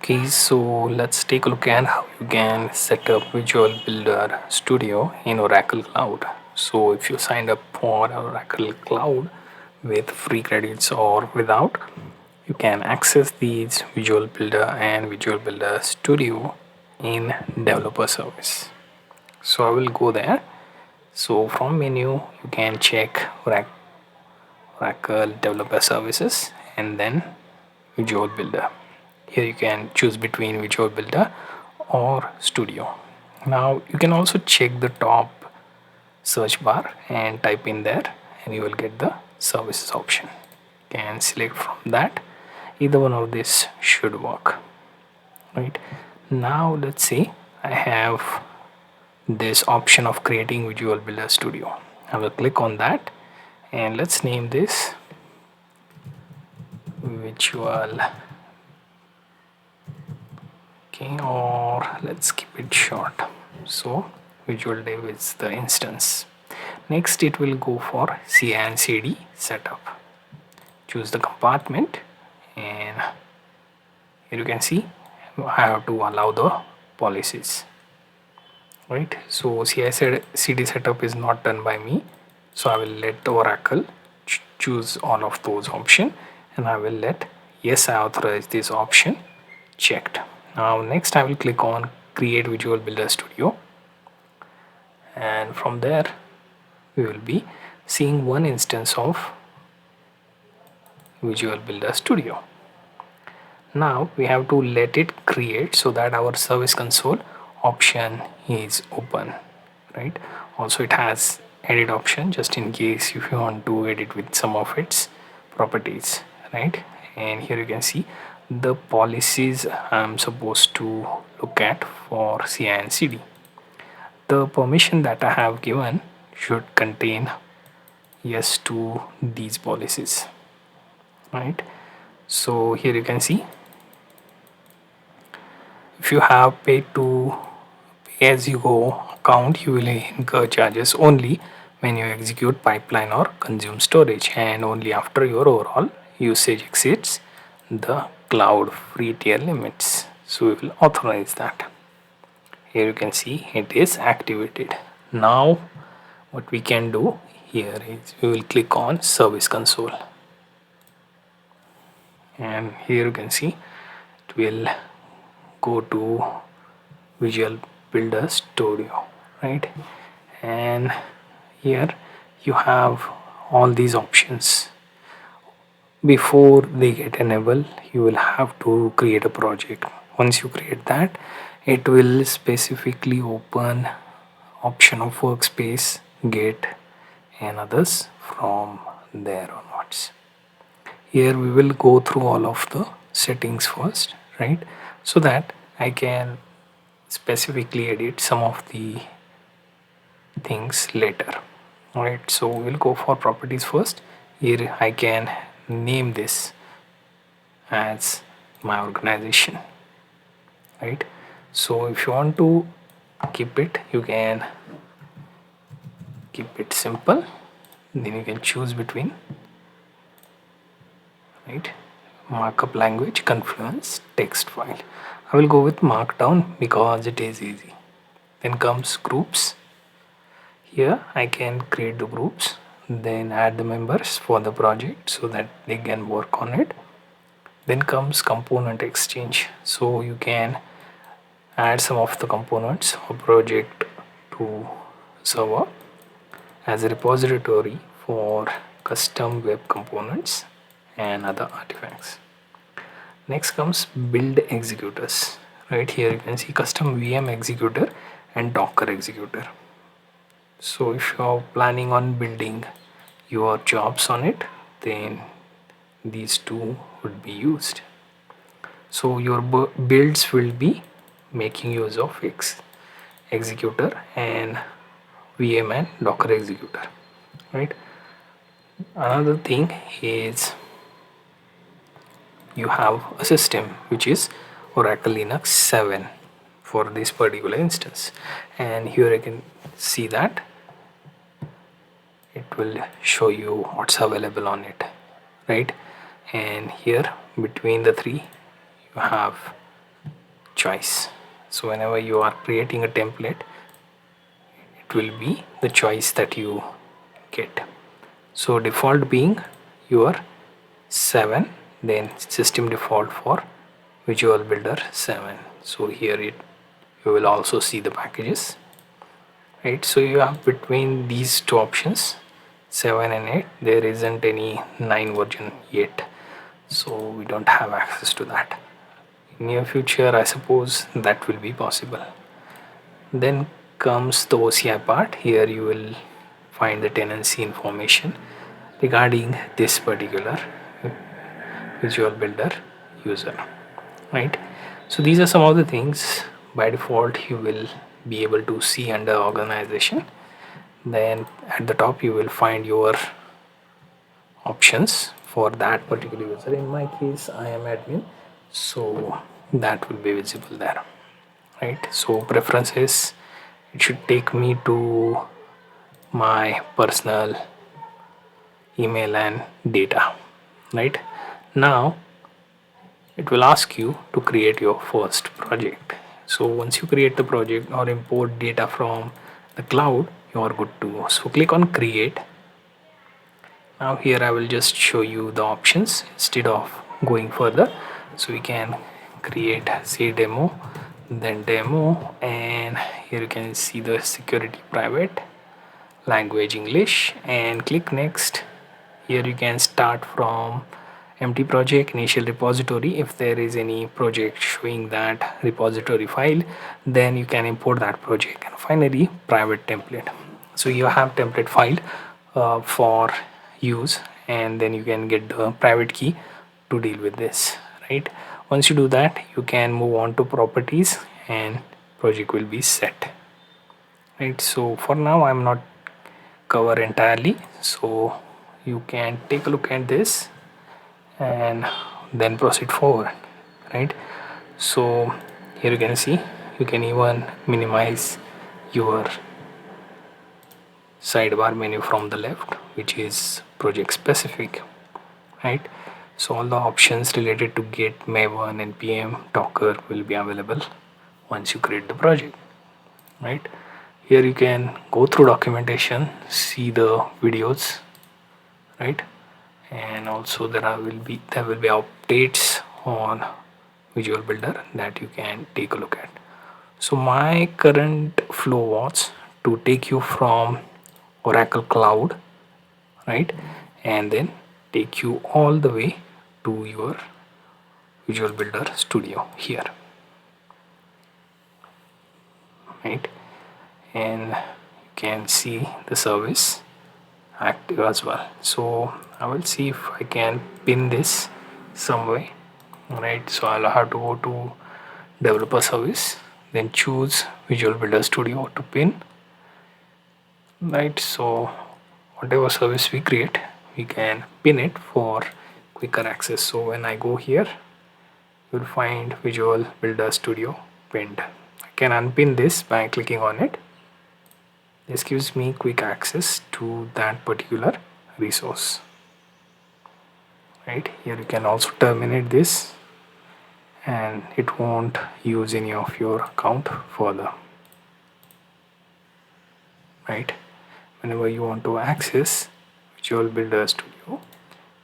Okay, so let's take a look at how you can set up Visual Builder Studio in Oracle Cloud. So if you signed up for Oracle Cloud with free credits or without, you can access these Visual Builder and Visual Builder Studio in Developer Service. So I will go there. So from menu, you can check Oracle Developer Services and then Visual Builder. Here you can choose between Visual Builder or Studio. Now you can also check the top search bar and type in there and you will get the services option. You can select from that. Either one of this should work. Right now, let's say I have this option of creating Visual Builder Studio. I will click on that and let's name this Visual, okay, or let's keep it short. So Visual Dev is the instance. Next it will go for CI and CD setup. Choose the compartment and here you can see I have to allow the policies, right? So CI CD setup is not done by me, so I will let the Oracle choose all of those options and I will let yes I authorize this option checked. Now next I will click on create Visual Builder Studio and from there we will be seeing one instance of Visual Builder Studio. Now we have to let it create so that our service console option is open, right? Also it has edit option just in case if you want to edit with some of its properties, right? And here you can see the policies I'm supposed to look at for CI and CD. The permission that I have given should contain yes to these policies, right? So here you can see if you have paid to pay as you go account, you will incur charges only when you execute pipeline or consume storage and only after your overall usage exceeds the cloud free tier limits. So we will authorize that. Here you can see it is activated. Now what we can do here is we will click on service console and here you can see it will go to Visual Builder Studio, right? And here you have all these options. Before they get enabled, you will have to create a project. Once you create that, it will specifically open option of workspace, Git and others from there onwards. Here we will go through all of the settings first, right? So that I can specifically edit some of the things later. Alright, so we'll go for properties first. Here I can name this as my organization, right? So if you want to keep it, you can keep it simple, then you can choose between, right, markup language, Confluence, text file. I will go with markdown because it is easy. Then comes groups. Here I can create the groups, then add the members for the project so that they can work on it. Then comes component exchange, so you can add some of the components of project to server as a repository for custom web components and other artifacts. Next comes build executors. Right here you can see custom VM executor and Docker executor. So if you are planning on building your jobs on it, then these two would be used. So your builds will be making use of executor and VM and Docker executor, right? Another thing is you have a system which is Oracle Linux 7 for this particular instance, and here you can see that it will show you what's available on it, right? And here between the three you have choice. So whenever you are creating a template, it will be the choice that you get. So default being your 7, then system default for Visual Builder 7. So here you will also see the packages, right? So you have between these two options 7 and 8. There isn't any 9 version yet, so we don't have access to that. In near future, I suppose that will be possible. Then comes the OCI part. Here you will find the tenancy information regarding this particular Visual Builder user, right? So these are some of the things by default you will be able to see under organization. Then at the top you will find your options for that particular user. In my case, I am admin, so that will be visible there, right? So preferences, it should take me to my personal email and data, right? Now it will ask you to create your first project. So once you create the project or import data from the cloud, you are good to go. So click on create. Now here I will just show you the options instead of going further. So we can create, say, demo, then demo, and here you can see the security private, language English, and click next. Here you can start from empty project, initial repository. If there is any project showing that repository file, then you can import that project. And finally, private template. So you have template file for use, and then you can get the private key to deal with this, right? Once you do that, you can move on to properties and project will be set, right? So for now I'm not cover entirely, so you can take a look at this and then proceed forward, right? So here you can see you can even minimize your sidebar menu from the left, which is project specific, right? So all the options related to Git, Maven, npm, Docker will be available once you create the project, right? Here you can go through documentation, see the videos, right? And also there will be updates on Visual Builder that you can take a look at. So my current flow was to take you from Oracle Cloud, right, and then take you all the way to your Visual Builder Studio here, right? And you can see the service active as well. So I will see if I can pin this some way, right? So I'll have to go to developer service, then choose Visual Builder Studio to pin, right? So whatever service we create, we can pin it for quicker access. So when I go here, you'll find Visual Builder Studio pinned. I can unpin this by clicking on it. This gives me quick access to that particular resource, right? Here you can also terminate this and it won't use any of your account further, right? Whenever you want to access Visual Builder Studio,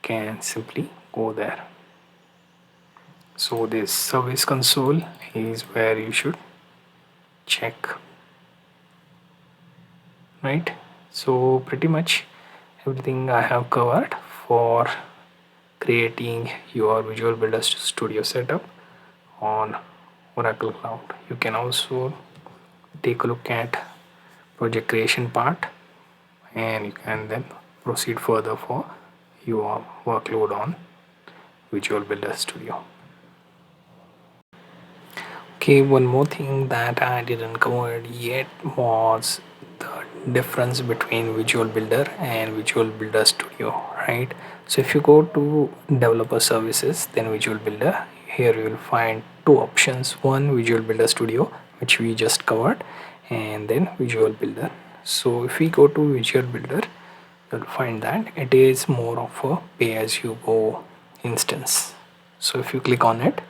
can simply go there. So this service console is where you should check, right? So pretty much everything I have covered for creating your Visual Builder Studio setup on Oracle Cloud. You can also take a look at project creation part and you can then proceed further for your workload on Visual Builder Studio. Okay, one more thing that I didn't cover yet was the difference between Visual Builder and Visual Builder Studio, right? So if you go to developer services, then Visual Builder, here you will find two options. One, Visual Builder Studio, which we just covered, and then Visual Builder. So if we go to Visual Builder, you'll find that it is more of a pay-as-you-go instance. So if you click on it,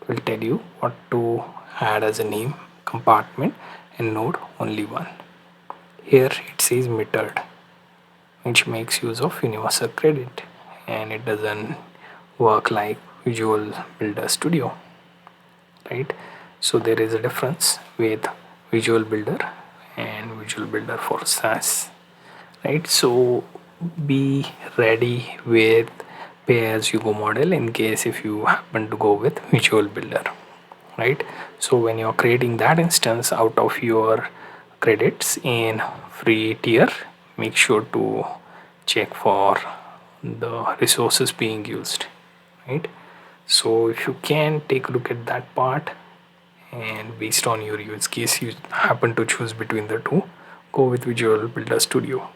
will tell you what to add as a name, compartment, and node only one. Here it says metered, which makes use of universal credit, and it doesn't work like Visual Builder Studio, right? So there is a difference with Visual Builder and Visual Builder for SaaS, right? So be ready with pay as you go model in case if you happen to go with Visual Builder, right? So when you're creating that instance out of your credits in free tier, make sure to check for the resources being used, right? So if you can take a look at that part, and based on your use case you happen to choose between the two, go with Visual Builder Studio.